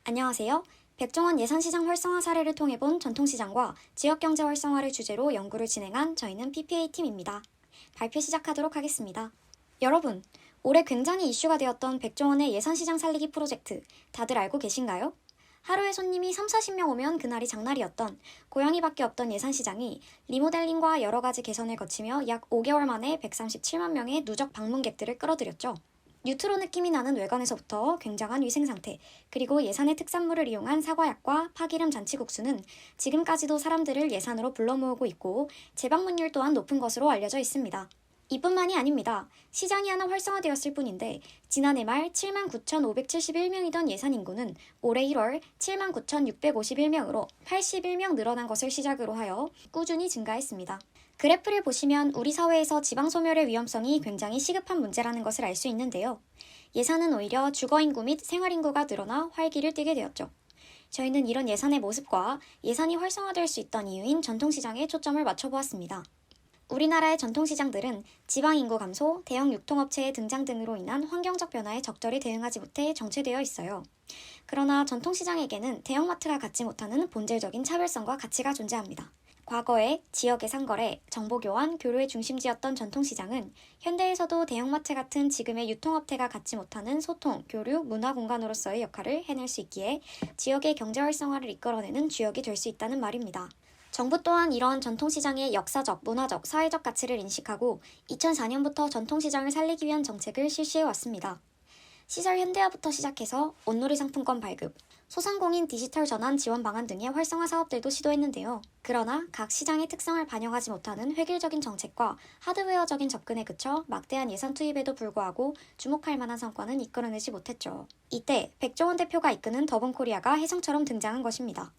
안녕하세요. 백종원 예산시장 활성화 사례를 통해 본 전통시장과 지역경제 활성화를 주제로 연구를 진행한 저희는 PPA팀입니다. 발표 시작하도록 하겠습니다. 여러분, 올해 굉장히 이슈가 되었던 백종원의 예산시장 살리기 프로젝트 다들 알고 계신가요? 하루에 손님이 3, 40명 오면 그날이 장날이었던 고양이밖에 없던 예산시장이 리모델링과 여러 가지 개선을 거치며 약 5개월 만에 137만 명의 누적 방문객들을 끌어들였죠. 뉴트로 느낌이 나는 외관에서부터 굉장한 위생 상태, 그리고 예산의 특산물을 이용한 사과약과 파기름 잔치국수는 지금까지도 사람들을 예산으로 불러 모으고 있고 재방문율 또한 높은 것으로 알려져 있습니다. 이뿐만이 아닙니다. 시장이 하나 활성화되었을 뿐인데 지난해 말 79,571명이던 예산 인구는 올해 1월 79,651명으로 81명 늘어난 것을 시작으로 하여 꾸준히 증가했습니다. 그래프를 보시면 우리 사회에서 지방소멸의 위험성이 굉장히 시급한 문제라는 것을 알 수 있는데요. 예산은 오히려 주거인구 및 생활인구가 늘어나 활기를 띠게 되었죠. 저희는 이런 예산의 모습과 예산이 활성화될 수 있던 이유인 전통시장에 초점을 맞춰보았습니다. 우리나라의 전통시장들은 지방인구 감소, 대형 유통업체의 등장 등으로 인한 환경적 변화에 적절히 대응하지 못해 정체되어 있어요. 그러나 전통시장에게는 대형마트가 갖지 못하는 본질적인 차별성과 가치가 존재합니다. 과거에 지역의 상거래, 정보교환, 교류의 중심지였던 전통시장은 현대에서도 대형마트 같은 지금의 유통업체가 갖지 못하는 소통, 교류, 문화공간으로서의 역할을 해낼 수 있기에 지역의 경제 활성화를 이끌어내는 주역이 될 수 있다는 말입니다. 정부 또한 이러한 전통시장의 역사적, 문화적, 사회적 가치를 인식하고 2004년부터 전통시장을 살리기 위한 정책을 실시해왔습니다. 시설 현대화부터 시작해서 온누리 상품권 발급, 소상공인 디지털 전환 지원 방안 등의 활성화 사업들도 시도했는데요. 그러나 각 시장의 특성을 반영하지 못하는 획일적인 정책과 하드웨어적인 접근에 그쳐 막대한 예산 투입에도 불구하고 주목할 만한 성과는 이끌어내지 못했죠. 이때 백종원 대표가 이끄는 더본코리아가 혜성처럼 등장한 것입니다.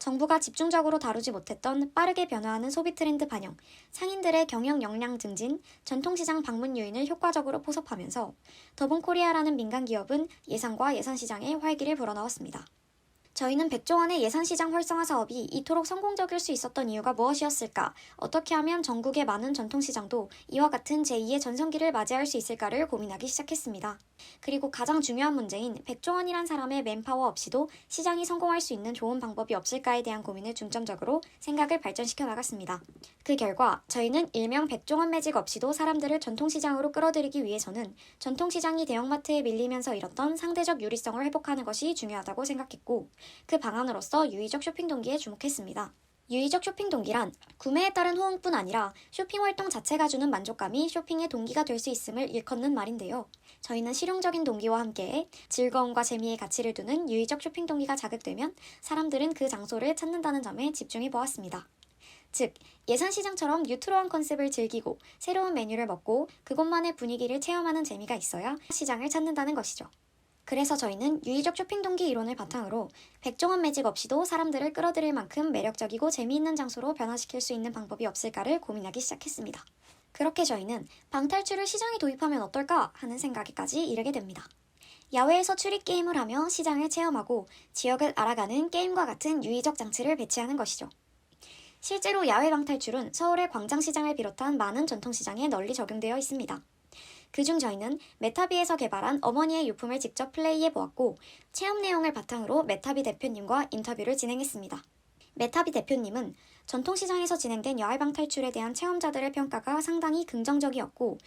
정부가 집중적으로 다루지 못했던 빠르게 변화하는 소비 트렌드 반영, 상인들의 경영 역량 증진, 전통시장 방문 요인을 효과적으로 포섭하면서 더본코리아라는 민간 기업은 예산과 예산시장에 활기를 불어넣었습니다. 저희는 백종원의 예산시장 활성화 사업이 이토록 성공적일 수 있었던 이유가 무엇이었을까? 어떻게 하면 전국의 많은 전통시장도 이와 같은 제2의 전성기를 맞이할 수 있을까를 고민하기 시작했습니다. 그리고 가장 중요한 문제인 백종원이란 사람의 맨파워 없이도 시장이 성공할 수 있는 좋은 방법이 없을까에 대한 고민을 중점적으로 생각을 발전시켜 나갔습니다. 그 결과 저희는 일명 백종원 매직 없이도 사람들을 전통시장으로 끌어들이기 위해서는 전통시장이 대형마트에 밀리면서 잃었던 상대적 유리성을 회복하는 것이 중요하다고 생각했고 그 방안으로서 유의적 쇼핑 동기에 주목했습니다. 유의적 쇼핑 동기란 구매에 따른 호응뿐 아니라 쇼핑 활동 자체가 주는 만족감이 쇼핑의 동기가 될 수 있음을 일컫는 말인데요. 저희는 실용적인 동기와 함께 즐거움과 재미의 가치를 두는 유의적 쇼핑 동기가 자극되면 사람들은 그 장소를 찾는다는 점에 집중해 보았습니다. 즉, 예산시장처럼 뉴트로한 컨셉을 즐기고 새로운 메뉴를 먹고 그곳만의 분위기를 체험하는 재미가 있어야 시장을 찾는다는 것이죠. 그래서 저희는 유의적 쇼핑 동기 이론을 바탕으로 백종원 매직 없이도 사람들을 끌어들일 만큼 매력적이고 재미있는 장소로 변화시킬 수 있는 방법이 없을까를 고민하기 시작했습니다. 그렇게 저희는 방탈출을 시장에 도입하면 어떨까 하는 생각에까지 이르게 됩니다. 야외에서 추리 게임을 하며 시장을 체험하고 지역을 알아가는 게임과 같은 유의적 장치를 배치하는 것이죠. 실제로 야외 방탈출은 서울의 광장시장을 비롯한 많은 전통시장에 널리 적용되어 있습니다. 그중 저희는 메타비에서 개발한 어머니의 유품을 직접 플레이해 보았고 체험 내용을 바탕으로 메타비 대표님과 인터뷰를 진행했습니다. 메타비 대표님은 전통시장에서 진행된 야외방 탈출에 대한 체험자들의 평가가 상당히 긍정적이었고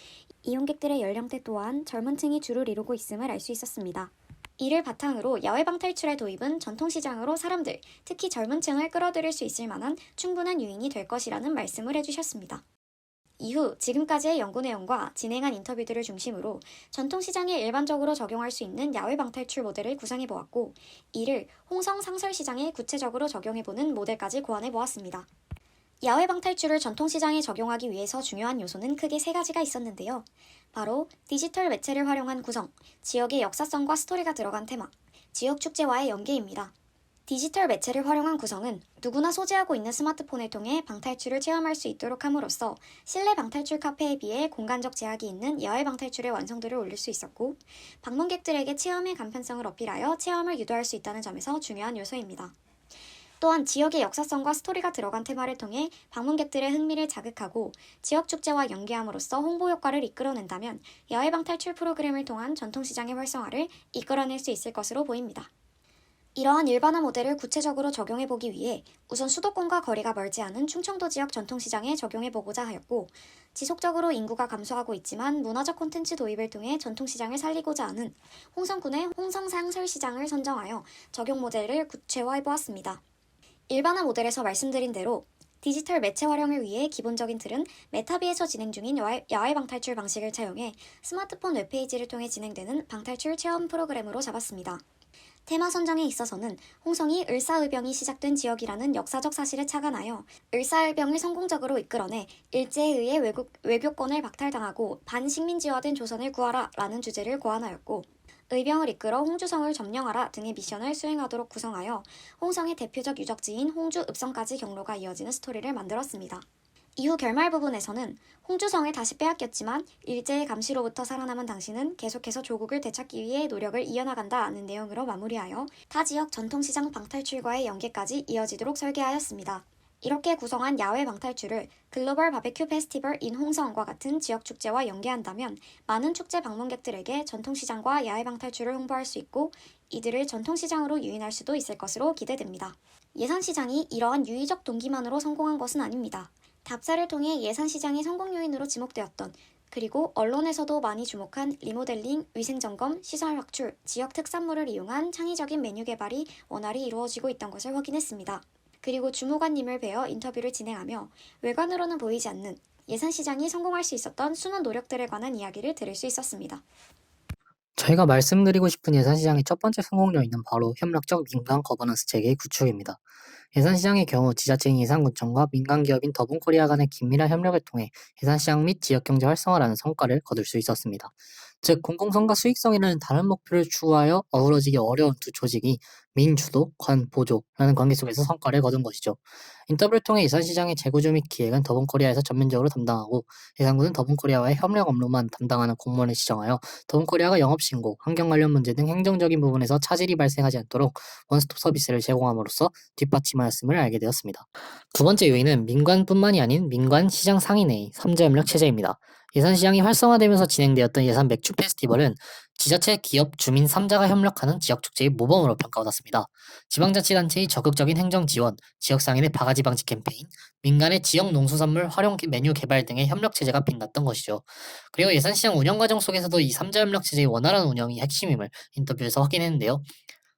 이용객들의 연령대 또한 젊은 층이 주를 이루고 있음을 알 수 있었습니다. 이를 바탕으로 야외방 탈출의 도입은 전통시장으로 사람들, 특히 젊은 층을 끌어들일 수 있을 만한 충분한 요인이 될 것이라는 말씀을 해주셨습니다. 이후 지금까지의 연구 내용과 진행한 인터뷰들을 중심으로 전통시장에 일반적으로 적용할 수 있는 야외 방탈출 모델을 구상해보았고 이를 홍성 상설시장에 구체적으로 적용해보는 모델까지 고안해보았습니다. 야외 방탈출을 전통시장에 적용하기 위해서 중요한 요소는 크게 세 가지가 있었는데요. 바로 디지털 매체를 활용한 구성, 지역의 역사성과 스토리가 들어간 테마, 지역축제와의 연계입니다. 디지털 매체를 활용한 구성은 누구나 소지하고 있는 스마트폰을 통해 방탈출을 체험할 수 있도록 함으로써 실내 방탈출 카페에 비해 공간적 제약이 있는 야외 방탈출의 완성도를 올릴 수 있었고 방문객들에게 체험의 간편성을 어필하여 체험을 유도할 수 있다는 점에서 중요한 요소입니다. 또한 지역의 역사성과 스토리가 들어간 테마를 통해 방문객들의 흥미를 자극하고 지역 축제와 연계함으로써 홍보 효과를 이끌어낸다면 야외 방탈출 프로그램을 통한 전통시장의 활성화를 이끌어낼 수 있을 것으로 보입니다. 이러한 일반화 모델을 구체적으로 적용해보기 위해 우선 수도권과 거리가 멀지 않은 충청도 지역 전통시장에 적용해보고자 하였고, 지속적으로 인구가 감소하고 있지만 문화적 콘텐츠 도입을 통해 전통시장을 살리고자 하는 홍성군의 홍성상설시장을 선정하여 적용 모델을 구체화해보았습니다. 일반화 모델에서 말씀드린 대로 디지털 매체 활용을 위해 기본적인 틀은 메타비에서 진행 중인 야외 방탈출 방식을 차용해 스마트폰 웹페이지를 통해 진행되는 방탈출 체험 프로그램으로 잡았습니다. 테마 선정에 있어서는 홍성이 을사의병이 시작된 지역이라는 역사적 사실에 착안하여 을사의병을 성공적으로 이끌어내 일제에 의해 외교권을 박탈당하고 반식민지화된 조선을 구하라 라는 주제를 고안하였고, 의병을 이끌어 홍주성을 점령하라 등의 미션을 수행하도록 구성하여 홍성의 대표적 유적지인 홍주 읍성까지 경로가 이어지는 스토리를 만들었습니다. 이후 결말 부분에서는 홍주성을 다시 빼앗겼지만 일제의 감시로부터 살아남은 당신은 계속해서 조국을 되찾기 위해 노력을 이어나간다는 내용으로 마무리하여 타 지역 전통시장 방탈출과의 연계까지 이어지도록 설계하였습니다. 이렇게 구성한 야외 방탈출을 글로벌 바베큐 페스티벌 인 홍성과 같은 지역 축제와 연계한다면 많은 축제 방문객들에게 전통시장과 야외 방탈출을 홍보할 수 있고 이들을 전통시장으로 유인할 수도 있을 것으로 기대됩니다. 예산시장이 이러한 유의적 동기만으로 성공한 것은 아닙니다. 답사를 통해 예산시장이 성공 요인으로 지목되었던, 그리고 언론에서도 많이 주목한 리모델링, 위생점검, 시설 확출, 지역 특산물을 이용한 창의적인 메뉴 개발이 원활히 이루어지고 있던 것을 확인했습니다. 그리고 주무관님을 뵈어 인터뷰를 진행하며 외관으로는 보이지 않는 예산시장이 성공할 수 있었던 숨은 노력들에 관한 이야기를 들을 수 있었습니다. 저희가 말씀드리고 싶은 예산시장의 첫 번째 성공 요인은 바로 협력적 민간 거버넌스 체계의 구축입니다. 예산시장의 경우 지자체인 예산군청과 민간기업인 더본코리아 간의 긴밀한 협력을 통해 예산시장 및 지역경제 활성화라는 성과를 거둘 수 있었습니다. 즉, 공공성과 수익성이라는 다른 목표를 추구하여 어우러지기 어려운 두 조직이 민주도, 관, 보조라는 관계 속에서 성과를 거둔 것이죠. 인터뷰를 통해 예산시장의 재구조 및 기획은 더본코리아에서 전면적으로 담당하고 예산군은 더본코리아와의 협력 업무만 담당하는 공무원을 지정하여 더본코리아가 영업신고, 환경 관련 문제 등 행정적인 부분에서 차질이 발생하지 않도록 원스톱 서비스를 제공함으로써 뒷받침하였음을 알게 되었습니다. 두 번째 요인은 민관뿐만이 아닌 민관 시장 상인회의 3자 협력 체제입니다. 예산시장이 활성화되면서 진행되었던 예산 맥주 페스티벌은 지자체, 기업, 주민 3자가 협력하는 지역축제의 모범으로 평가받았습니다. 지방자치단체의 적극적인 행정 지원, 지역상인의 바가지 방지 캠페인, 민간의 지역 농수산물 활용 메뉴 개발 등의 협력체제가 빛났던 것이죠. 그리고 예산시장 운영 과정 속에서도 이 3자 협력체제의 원활한 운영이 핵심임을 인터뷰에서 확인했는데요.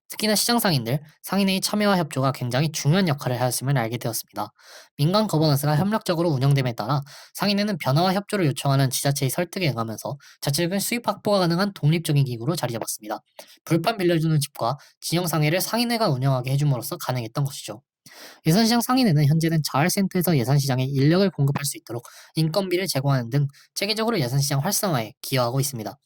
특히나 시장 상인들, 상인의 참여와 협조가 굉장히 중요한 역할을 하였음을 알게 되었습니다. 민간 거버넌스가 협력적으로 운영됨에 따라 상인회는 변화와 협조를 요청하는 지자체의 설득에 응하면서 자체적인 수입 확보가 가능한 독립적인 기구로 자리 잡았습니다. 불판 빌려주는 집과 진영상회를 상인회가 운영하게 해줌으로써 가능했던 것이죠. 예산시장 상인회는 현재는 자활센터에서 예산시장에 인력을 공급할 수 있도록 인건비를 제공하는 등 체계적으로 예산시장 활성화에 기여하고 있습니다.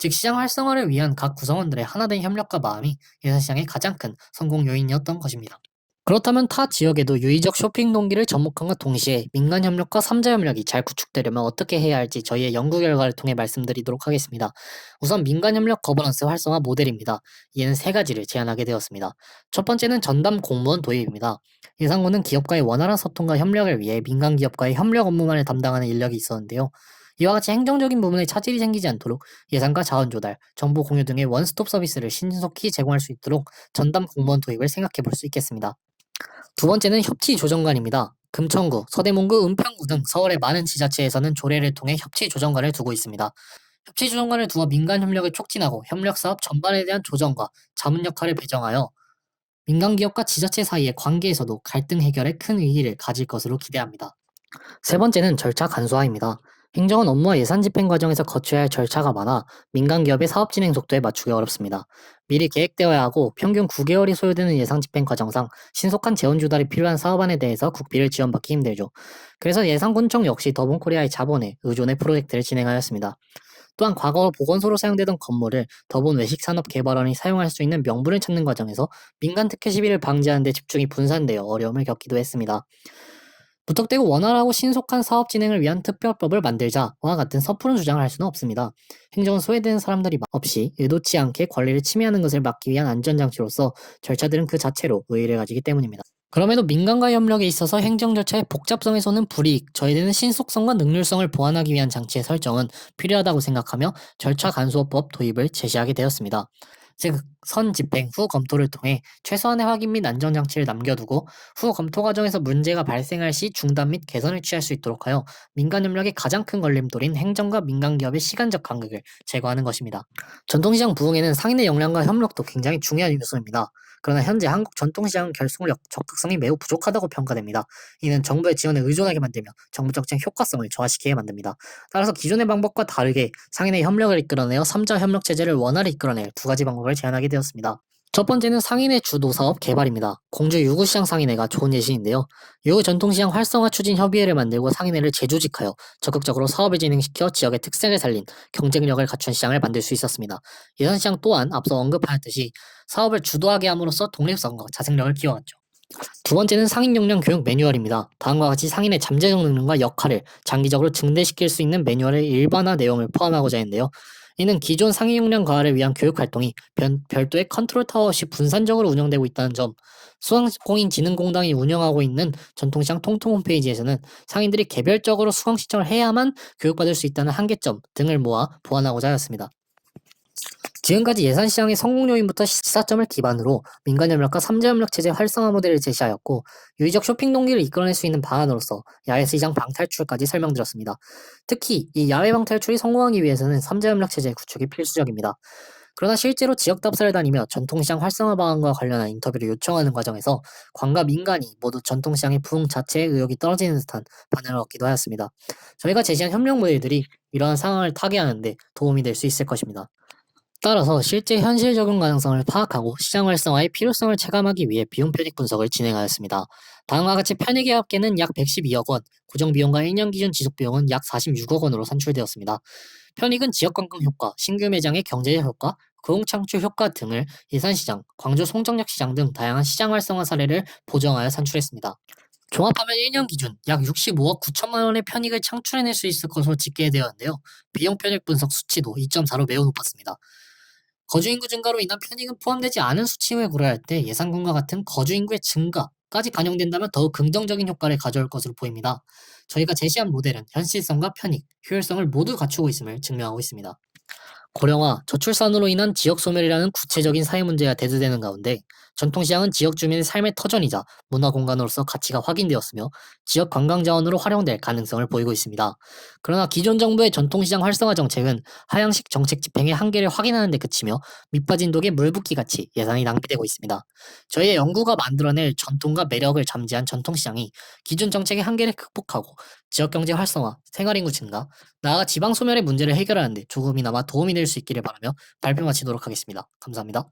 즉, 시장 활성화를 위한 각 구성원들의 하나된 협력과 마음이 예산시장의 가장 큰 성공 요인이었던 것입니다. 그렇다면 타 지역에도 유의적 쇼핑 동기를 접목함과 동시에 민간 협력과 3자 협력이 잘 구축되려면 어떻게 해야 할지 저희의 연구 결과를 통해 말씀드리도록 하겠습니다. 우선 민간 협력 거버넌스 활성화 모델입니다. 이에는 세 가지를 제안하게 되었습니다. 첫 번째는 전담 공무원 도입입니다. 예산군은 기업과의 원활한 소통과 협력을 위해 민간 기업과의 협력 업무만을 담당하는 인력이 있었는데요. 이와 같이 행정적인 부분에 차질이 생기지 않도록 예산과 자원 조달, 정보 공유 등의 원스톱 서비스를 신속히 제공할 수 있도록 전담 공무원 도입을 생각해 볼 수 있겠습니다. 두 번째는 협치조정관입니다. 금천구, 서대문구, 은평구 등 서울의 많은 지자체에서는 조례를 통해 협치조정관을 두고 있습니다. 협치조정관을 두어 민간 협력을 촉진하고 협력사업 전반에 대한 조정과 자문 역할을 배정하여 민간기업과 지자체 사이의 관계에서도 갈등 해결에 큰 의의를 가질 것으로 기대합니다. 세 번째는 절차 간소화입니다. 행정은 업무와 예산 집행 과정에서 거쳐야 할 절차가 많아 민간 기업의 사업 진행 속도에 맞추기 어렵습니다. 미리 계획되어야 하고 평균 9개월이 소요되는 예산 집행 과정상 신속한 재원 조달이 필요한 사업안에 대해서 국비를 지원받기 힘들죠. 그래서 예산군청 역시 더본코리아의 자본에 의존해 프로젝트를 진행하였습니다. 또한 과거 보건소로 사용되던 건물을 더본 외식산업개발원이 사용할 수 있는 명분을 찾는 과정에서 민간 특혜 시비를 방지하는 데 집중이 분산되어 어려움을 겪기도 했습니다. 무턱대고 원활하고 신속한 사업 진행을 위한 특별법을 만들자와 같은 섣부른 주장을 할 수는 없습니다. 행정은 소외되는 사람들이 없이 의도치 않게 권리를 침해하는 것을 막기 위한 안전장치로서 절차들은 그 자체로 의의를 가지기 때문입니다. 그럼에도 민간과의 협력에 있어서 행정 절차의 복잡성에서는 불이익, 저희들은 신속성과 능률성을 보완하기 위한 장치의 설정은 필요하다고 생각하며 절차 간소화법 도입을 제시하게 되었습니다. 즉, 선 집행 후 검토를 통해 최소한의 확인 및 안전장치를 남겨두고 후 검토 과정에서 문제가 발생할 시 중단 및 개선을 취할 수 있도록 하여 민간 협력의 가장 큰 걸림돌인 행정과 민간 기업의 시간적 간극을 제거하는 것입니다. 전통시장 부흥에는 상인의 역량과 협력도 굉장히 중요한 요소입니다. 그러나 현재 한국 전통시장은 결속력, 적극성이 매우 부족하다고 평가됩니다. 이는 정부의 지원에 의존하게 만들며 정부 정책 효과성을 저하시키게 만듭니다. 따라서 기존의 방법과 다르게 상인의 협력을 이끌어내어 3자 협력 체제를 원활히 이끌어낼 두 가지 방법을 제안하게 되었습니다. 첫 번째는 상인의 주도 사업 개발입니다. 공주 유구시장 상인회가 좋은 예시인데요. 유구 전통시장 활성화 추진 협의회를 만들고 상인회를 재조직하여 적극적으로 사업을 진행시켜 지역의 특색을 살린 경쟁력을 갖춘 시장을 만들 수 있었습니다. 예산시장 또한 앞서 언급하였듯이 사업을 주도하게 함으로써 독립성과 자생력을 키워갔죠. 두 번째는 상인 역량 교육 매뉴얼입니다. 다음과 같이 상인의 잠재적 능력과 역할을 장기적으로 증대시킬 수 있는 매뉴얼의 일반화 내용을 포함하고자 했는데요. 이는 기존 상인 역량 강화를 위한 교육 활동이 별도의 컨트롤 타워 없이 분산적으로 운영되고 있다는 점, 수강공인진흥공단이 운영하고 있는 전통시장 통통 홈페이지에서는 상인들이 개별적으로 수강 신청을 해야만 교육받을 수 있다는 한계점 등을 모아 보완하고자 하였습니다. 지금까지 예산시장의 성공 요인부터 시사점을 기반으로 민간협력과 3자협력 체제 활성화 모델을 제시하였고 유의적 쇼핑 동기를 이끌어낼 수 있는 방안으로서 야외시장 방탈출까지 설명드렸습니다. 특히 이 야외 방탈출이 성공하기 위해서는 3자협력 체제의 구축이 필수적입니다. 그러나 실제로 지역 답사를 다니며 전통시장 활성화 방안과 관련한 인터뷰를 요청하는 과정에서 관과 민간이 모두 전통시장의 부흥 자체에 의욕이 떨어지는 듯한 반응을 얻기도 하였습니다. 저희가 제시한 협력 모델들이 이러한 상황을 타개하는 데 도움이 될 수 있을 것입니다. 따라서 실제 현실 적용 가능성을 파악하고 시장 활성화의 필요성을 체감하기 위해 비용 편익 분석을 진행하였습니다. 다음과 같이 편익의 합계는 약 112억 원, 고정비용과 1년 기준 지속비용은 약 46억 원으로 산출되었습니다. 편익은 지역관광 효과, 신규 매장의 경제적 효과, 고용 창출 효과 등을 예산시장, 광주 송정역 시장 등 다양한 시장 활성화 사례를 보정하여 산출했습니다. 종합하면 1년 기준 약 65억 9천만 원의 편익을 창출해낼 수 있을 것으로 집계되었는데요. 비용 편익 분석 수치도 2.4로 매우 높았습니다. 거주인구 증가로 인한 편익은 포함되지 않은 수치를 고려할 때 예상금과 같은 거주인구의 증가까지 반영된다면 더욱 긍정적인 효과를 가져올 것으로 보입니다. 저희가 제시한 모델은 현실성과 편익, 효율성을 모두 갖추고 있음을 증명하고 있습니다. 고령화, 저출산으로 인한 지역 소멸이라는 구체적인 사회 문제가 대두되는 가운데 전통시장은 지역 주민의 삶의 터전이자 문화 공간으로서 가치가 확인되었으며 지역 관광 자원으로 활용될 가능성을 보이고 있습니다. 그러나 기존 정부의 전통시장 활성화 정책은 하향식 정책 집행의 한계를 확인하는 데 그치며 밑빠진 독에 물 붓기 같이 예산이 낭비되고 있습니다. 저희의 연구가 만들어낼 전통과 매력을 잠재한 전통시장이 기존 정책의 한계를 극복하고 지역경제 활성화, 생활인구 증가, 나아가 지방 소멸의 문제를 해결하는 데 조금이나마 도움이 될 수 있기를 바라며 발표 마치도록 하겠습니다. 감사합니다.